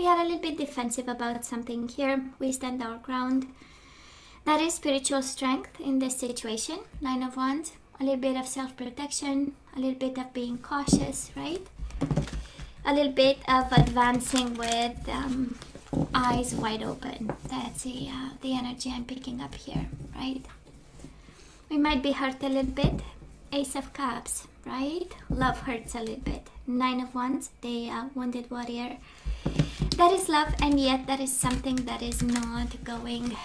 we are a little bit defensive about something here. We stand our ground. That is spiritual strength in this situation. 9 of Wands, a little bit of self-protection, a little bit of being cautious, right? A little bit of advancing with eyes wide open. That's the energy I'm picking up here, right? We might be hurt a little bit. Ace of Cups, right? Love hurts a little bit. 9 of Wands, the wounded warrior. That is love, and yet that is something that is not going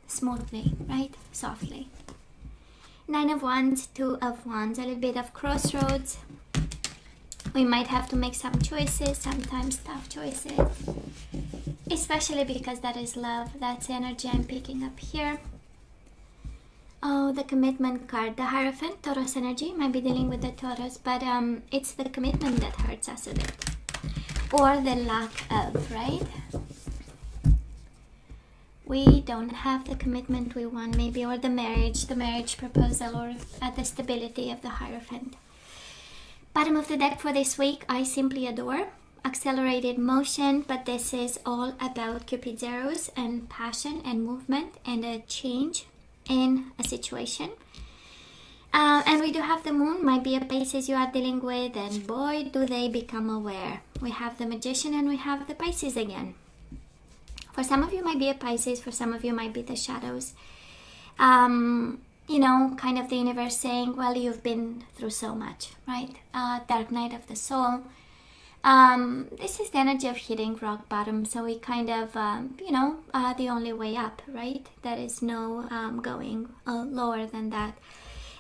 smoothly, right? Softly. 9 of Wands, 2 of Wands, a little bit of crossroads. We might have to make some choices, sometimes tough choices, especially because that is love. That's energy I'm picking up here. Oh, the commitment card, the Hierophant, Taurus energy. Might be dealing with the Taurus, but it's the commitment that hurts us a bit, or the lack of, right? We don't have the commitment we want, maybe, or the marriage proposal, or the stability of the Hierophant. Bottom of the deck for this week, I simply adore. Accelerated motion, but this is all about Cupid's arrows and passion and movement and a change in a situation. And we do have the moon, might be a Pisces you are dealing with, and boy, do they become aware. We have the Magician and we have the Pisces again. For some of you might be a Pisces, for some of you might be the shadows. You know, kind of the universe saying, well, you've been through so much, right? Dark night of the soul. This is the energy of hitting rock bottom, so we kind of, the only way up, right? There is no going lower than that.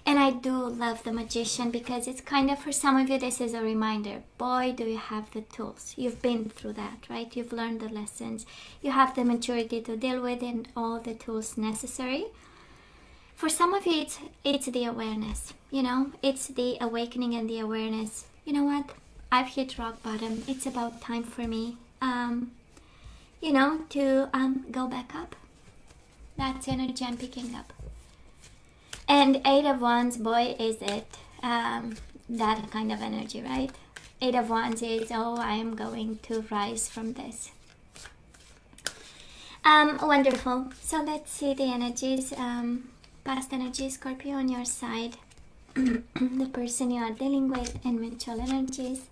And I do love the Magician because it's kind of, for some of you, this is a reminder. Boy, do you have the tools. You've been through that, right? You've learned the lessons. You have the maturity to deal with and all the tools necessary. For some of you, it's the awareness, you know, it's the awakening and the awareness. You know what? I've hit rock bottom. It's about time for me, to go back up. That's energy I'm picking up. And 8 of Wands, boy, is it that kind of energy, right? 8 of Wands is, oh, I am going to rise from this. Wonderful. So let's see the energies. Past energy, Scorpio, on your side, the person you are dealing with, and mutual energies.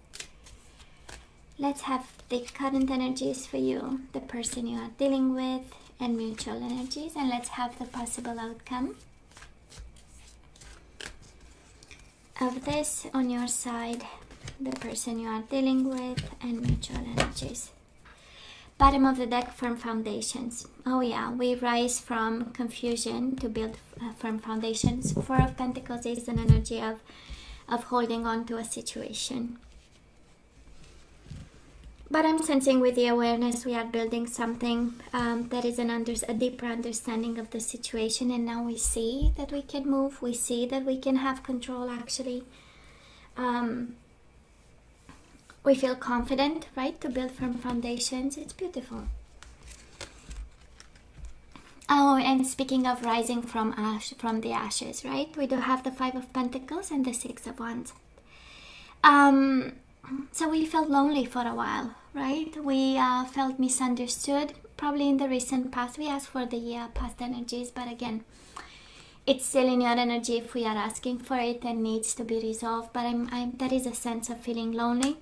Let's have the current energies for you, the person you are dealing with, and mutual energies, and let's have the possible outcome of this on your side, the person you are dealing with, and mutual energies. Bottom of the deck, firm foundations. Oh yeah, we rise from confusion to build firm foundations. 4 of Pentacles is an energy of holding on to a situation. But I'm sensing with the awareness we are building something that is a deeper understanding of the situation, and now we see that we can move, we see that we can have control actually. We feel confident, right, to build firm foundations. It's beautiful. Oh, and speaking of rising from the ashes, right? We do have the 5 of Pentacles and the 6 of Wands. So we felt lonely for a while, right? We felt misunderstood. Probably in the recent past, we asked for the past energies, but again, it's still in your energy if we are asking for it and needs to be resolved. But there is a sense of feeling lonely.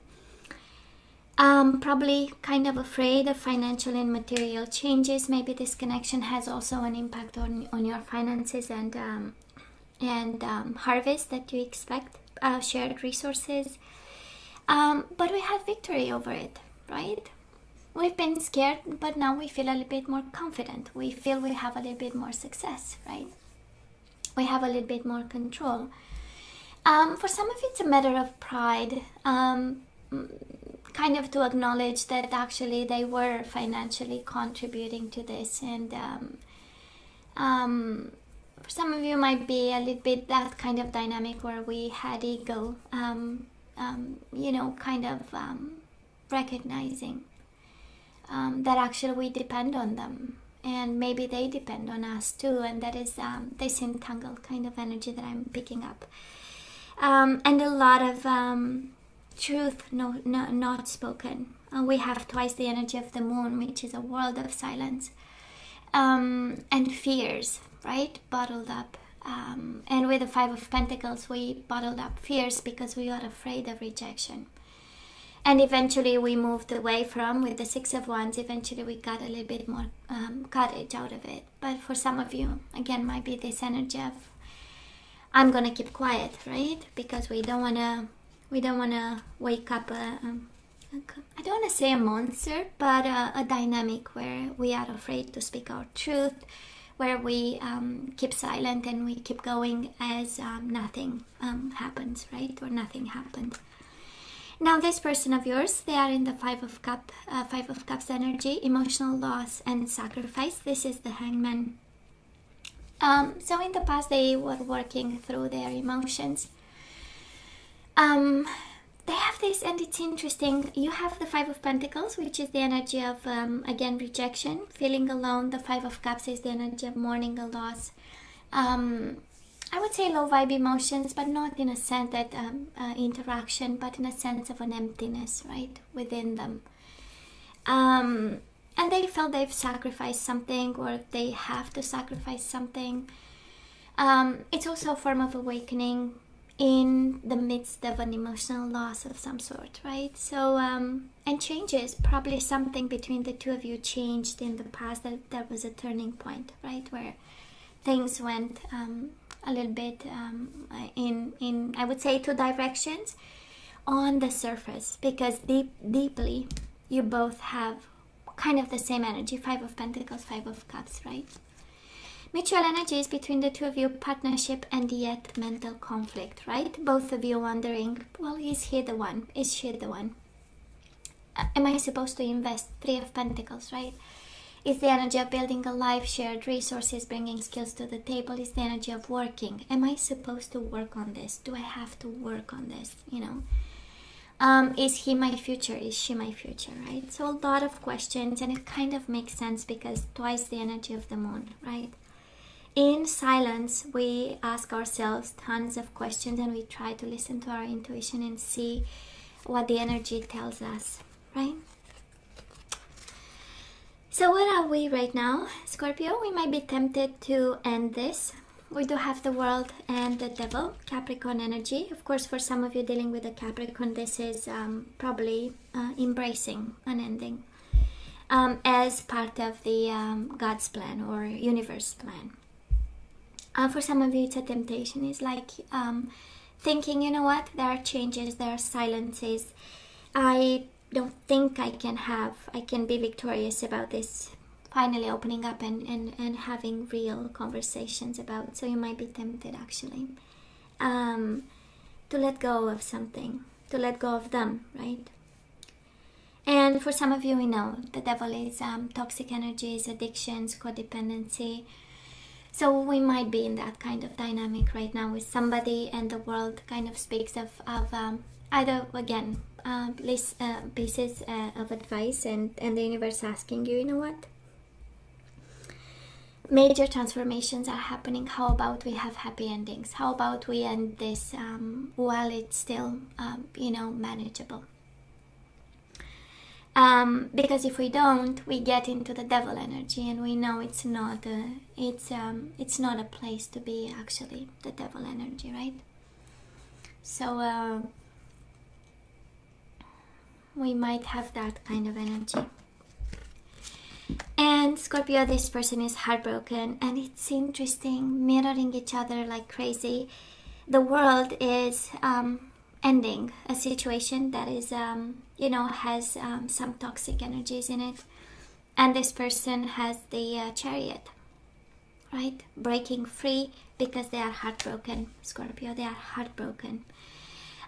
Probably kind of afraid of financial and material changes. Maybe this connection has also an impact on your finances and harvest that you expect, shared resources. But we have victory over it, right? We've been scared, but now we feel a little bit more confident. We feel we have a little bit more success, right? We have a little bit more control. For some of it's a matter of pride. Kind of to acknowledge that actually they were financially contributing to this, and for some of you might be a little bit that kind of dynamic where we had ego, recognizing that actually we depend on them and maybe they depend on us too, and that is this entangled kind of energy that I'm picking up, and a lot of truth not spoken. We have twice the energy of the moon, which is a world of silence, and fears, right, bottled up. And with the Five of Pentacles, we bottled up fears because we are afraid of rejection. And eventually we moved away from, with the Six of Wands, eventually we got a little bit more courage out of it. But for some of you, again, might be this energy of, I'm going to keep quiet, right? Because we don't want to wake up I don't want to say a monster, but a dynamic where we are afraid to speak our truth, where we keep silent and we keep going as nothing happens, right? Or nothing happened. Now, this person of yours, they are in the Five of Cups energy, emotional loss and sacrifice. This is the Hangman. So in the past, they were working through their emotions. They have this, and it's interesting. You have the Five of Pentacles, which is the energy of, again, rejection, feeling alone. The Five of Cups is the energy of mourning a loss. I would say low vibe emotions, but not in a sense that interaction, but in a sense of an emptiness, right, within them. And they feel they've sacrificed something, or they have to sacrifice something. It's also a form of awakening in the midst of an emotional loss of some sort, right? So, and changes, probably something between the two of you changed in the past. That was a turning point, right, where things went a little bit in I would say two directions on the surface, because deeply you both have kind of the same energy, Five of Pentacles, Five of Cups, right? Mutual energies between the two of you, partnership, and yet mental conflict, right? Both of you wondering, well, is he the one? Is she the one? Am I supposed to invest? Three of Pentacles, right? Is the energy of building a life, shared resources, bringing skills to the table. Is the energy of working. Am I supposed to work on this? Do I have to work on this? You know, is he my future? Is she my future? Right? So a lot of questions, and it kind of makes sense because twice the energy of the moon, right? In silence, we ask ourselves tons of questions, and we try to listen to our intuition and see what the energy tells us, right? So where are we right now, Scorpio? We might be tempted to end this. We do have the World and the Devil, Capricorn energy. Of course, for some of you dealing with a Capricorn, this is probably embracing an ending as part of the God's plan or universe plan. For some of you, it's a temptation. It's like thinking, you know what, there are changes, there are silences. I don't think I can be victorious about this finally opening up and having real conversations about. So you might be tempted actually to let go of something, to let go of them, right? And for some of you, we know the devil is toxic energies, addictions, codependency. So we might be in that kind of dynamic right now with somebody, and the world kind of speaks of either, again, pieces of advice and the universe asking you, you know what? Major transformations are happening. How about we have happy endings? How about we end this while it's still, manageable? Because if we don't, we get into the devil energy, and we know it's not a place to be, actually, the devil energy, right? So we might have that kind of energy. And Scorpio, this person is heartbroken, and it's interesting, mirroring each other like crazy. The world is ending a situation that is, has some toxic energies in it. And this person has the Chariot, right? Breaking free because they are heartbroken, Scorpio. They are heartbroken.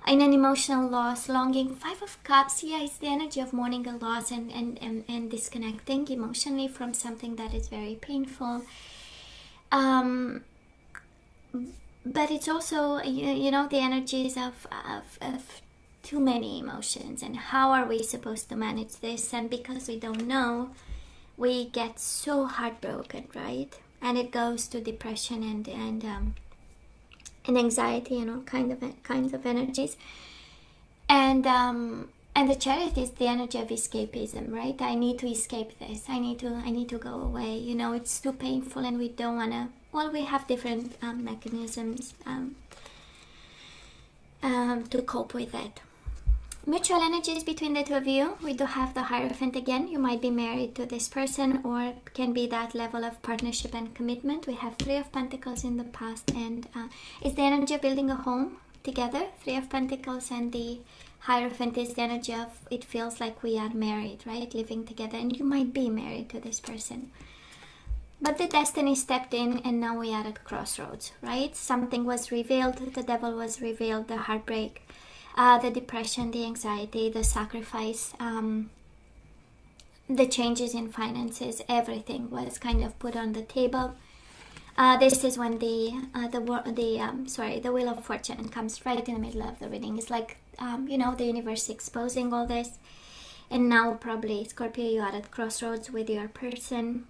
In an emotional loss, longing. Five of Cups, it's the energy of mourning a loss and disconnecting emotionally from something that is very painful. But it's also, the energies of too many emotions, and how are we supposed to manage this? And because we don't know, we get so heartbroken, right? And it goes to depression and anxiety and all kinds of energies. And the Chariot is the energy of escapism, right? I need to escape this. I need to go away. You know, it's too painful, and we don't want to. Well, we have different mechanisms to cope with it. Mutual energies between the two of you. We do have the Hierophant again. You might be married to this person, or can be that level of partnership and commitment. We have Three of Pentacles in the past, and it's the energy of building a home together. Three of Pentacles, and the Hierophant is the energy of it feels like we are married, right? Living together, and you might be married to this person. But the destiny stepped in, and now we are at crossroads, right? Something was revealed, the devil was revealed, the heartbreak, the depression, the anxiety, the sacrifice, the changes in finances, everything was kind of put on the table. This is when the Wheel of Fortune comes right in the middle of the reading. It's like, the universe exposing all this. And now probably, Scorpio, you are at crossroads with your person.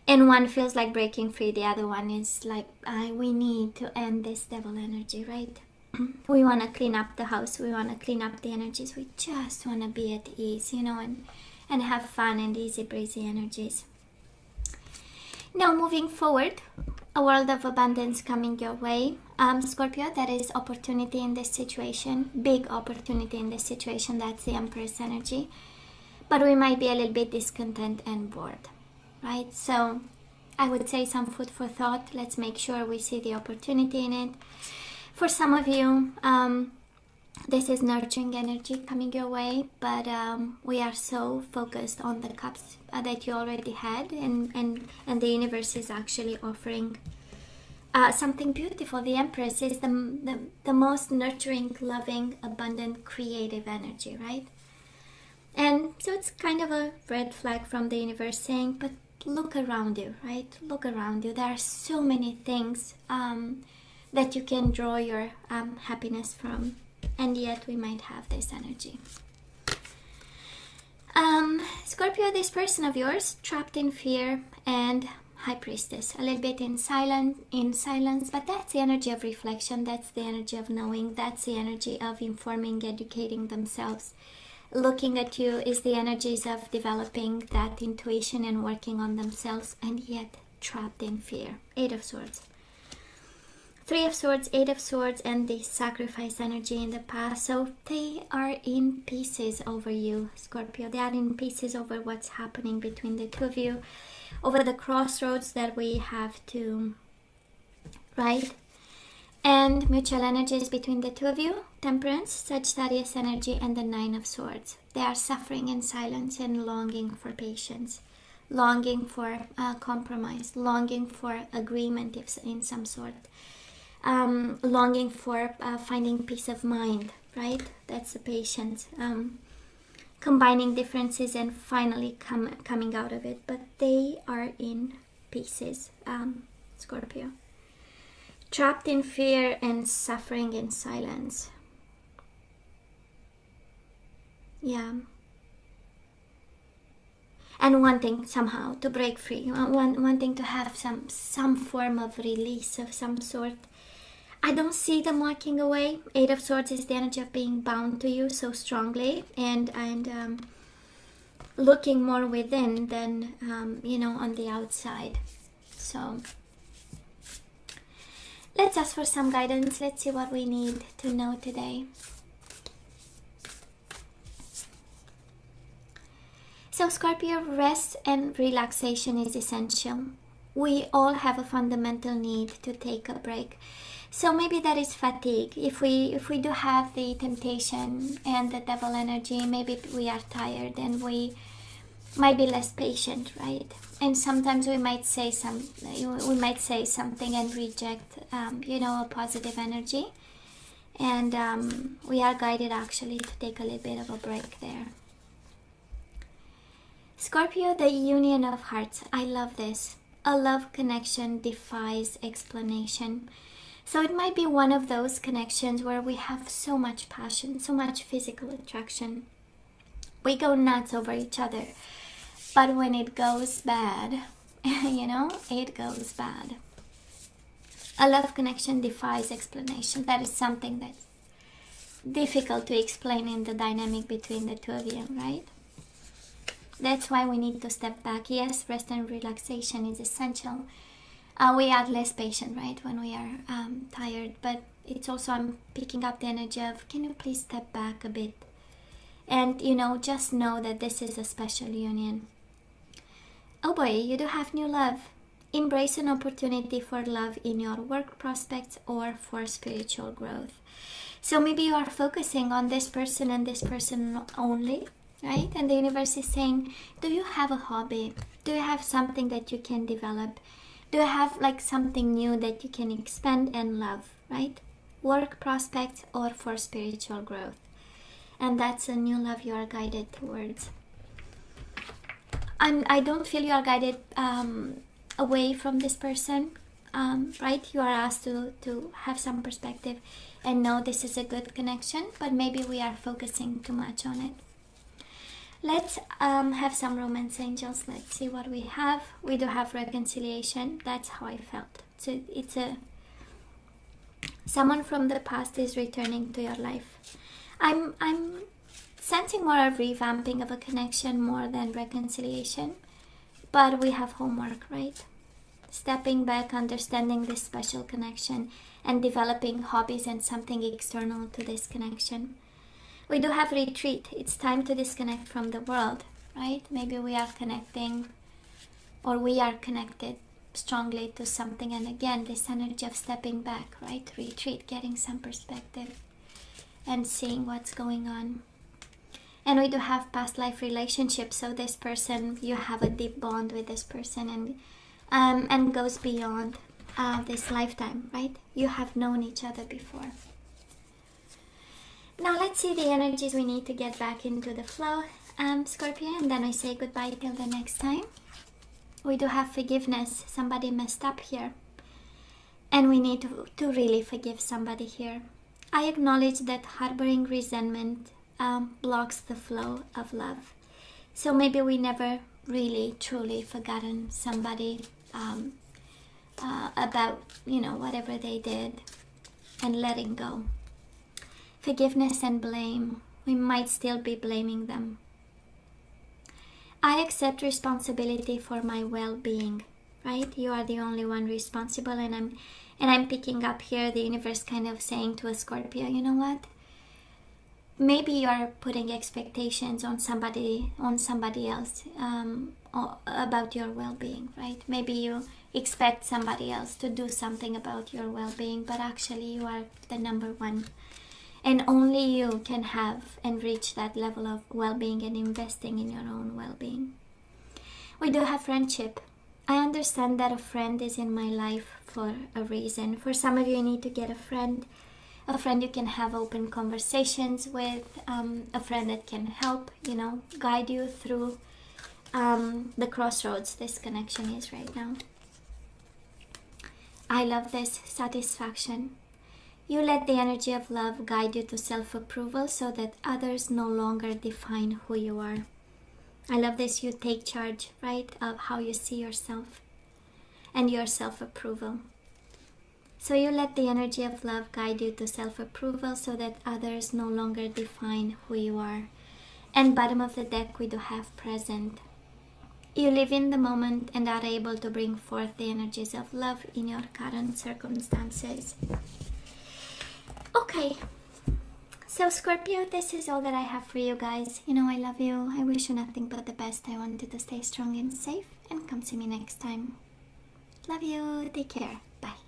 And one feels like breaking free. The other one is like, we need to end this devil energy, right? We want to clean up the house. We want to clean up the energies. We just want to be at ease, and have fun and easy breezy energies. Now moving forward, a world of abundance coming your way. Scorpio, there is opportunity in this situation. Big opportunity in this situation. That's the Empress energy. But we might be a little bit discontent and bored, right? So I would say some food for thought. Let's make sure we see the opportunity in it. For some of you, this is nurturing energy coming your way, but we are so focused on the cups that you already had, and the universe is actually offering something beautiful. The Empress is the most nurturing, loving, abundant, creative energy, right? And so it's kind of a red flag from the universe saying, but look around you, right? Look around you. There are so many things that you can draw your happiness from, and yet we might have this energy. Scorpio, this person of yours trapped in fear and High Priestess, a little bit in silence, but that's the energy of reflection. That's the energy of knowing. That's the energy of informing, educating themselves. Looking at you is the energies of developing that intuition and working on themselves, and yet trapped in fear. Eight of Swords. Three of Swords, Eight of Swords, and the sacrifice energy in the past. So they are in pieces over you, Scorpio. They are in pieces over what's happening between the two of you, over the crossroads that we have to, right? And mutual energies between the two of you, Temperance, Sagittarius energy, and the Nine of Swords. They are suffering in silence and longing for patience, longing for compromise, longing for agreement in some sort. Longing for finding peace of mind, right? That's the patience. Combining differences and finally coming out of it. But they are in pieces, Scorpio. Trapped in fear and suffering in silence. Yeah. And wanting somehow to break free. Wanting to have some form of release of some sort. I don't see them walking away. Eight of Swords is the energy of being bound to you so strongly and looking more within than, on the outside. So let's ask for some guidance. Let's see what we need to know today. So Scorpio, rest and relaxation is essential. We all have a fundamental need to take a break. So maybe that is fatigue. If we do have the temptation and the devil energy, maybe we are tired and we might be less patient, right? And sometimes we might say something and reject, a positive energy. And we are guided actually to take a little bit of a break there. Scorpio, the union of hearts. I love this. A love connection defies explanation. So it might be one of those connections where we have so much passion, so much physical attraction. We go nuts over each other. But when it goes bad, it goes bad. A love connection defies explanation. That is something that difficult to explain in the dynamic between the two of you, right? That's why we need to step back. Yes, rest and relaxation is essential. We are less patient, right, when we are tired. But it's also, I'm picking up the energy of, can you please step back a bit? And, you know, just know that this is a special union. Oh boy, you do have new love. Embrace an opportunity for love in your work prospects or for spiritual growth. So maybe you are focusing on this person and this person only, right? And the universe is saying, do you have a hobby? Do you have something that you can develop? Do you have like something new that you can expand and love, right? Work prospects or for spiritual growth. And that's a new love you are guided towards. I don't feel you are guided away from this person, right? You are asked to have some perspective and know this is a good connection, but maybe we are focusing too much on it. Let's have some romance angels. Let's see what we have. We do have reconciliation. That's how I felt. So it's someone from the past is returning to your life. I'm sensing more of revamping of a connection more than reconciliation, but we have homework, right? Stepping back, understanding this special connection, and developing hobbies and something external to this connection. We do have retreat. It's time to disconnect from the world, right? Maybe we are connecting, or we are connected strongly to something, and again, this energy of stepping back, right? Retreat, getting some perspective and seeing what's going on. And we do have past life relationships. So this person, you have a deep bond with this person, and goes beyond this lifetime, right? You have known each other before. Now let's see the energies we need to get back into the flow, Scorpio, and then I say goodbye till the next time. We do have forgiveness. Somebody messed up here, and we need to really forgive somebody here. I acknowledge that harboring resentment blocks the flow of love. So maybe we never really truly forgotten somebody about, you know, whatever they did, and letting go. Forgiveness and blame. We might still be blaming them. I accept responsibility for my well-being, right? You are the only one responsible, and I'm picking up here the universe kind of saying to a Scorpio, you know what? Maybe you are putting expectations on somebody else about your well-being, right? Maybe you expect somebody else to do something about your well-being, but actually you are the number one. And only you can have and reach that level of well-being and investing in your own well-being. We do have friendship. I understand that a friend is in my life for a reason. For some of you, you need to get a friend you can have open conversations with, a friend that can help, you know, guide you through the crossroads this connection is right now. I love this satisfaction. You let the energy of love guide you to self-approval so that others no longer define who you are. I love this. You take charge, right, of how you see yourself and your self-approval. So you let the energy of love guide you to self-approval so that others no longer define who you are. And bottom of the deck, we do have present. You live in the moment and are able to bring forth the energies of love in your current circumstances. Okay, so Scorpio, this is all that I have for you guys. You know, I love you. I wish you nothing but the best. I want you to stay strong and safe, and come see me next time. Love you. Take care. Bye.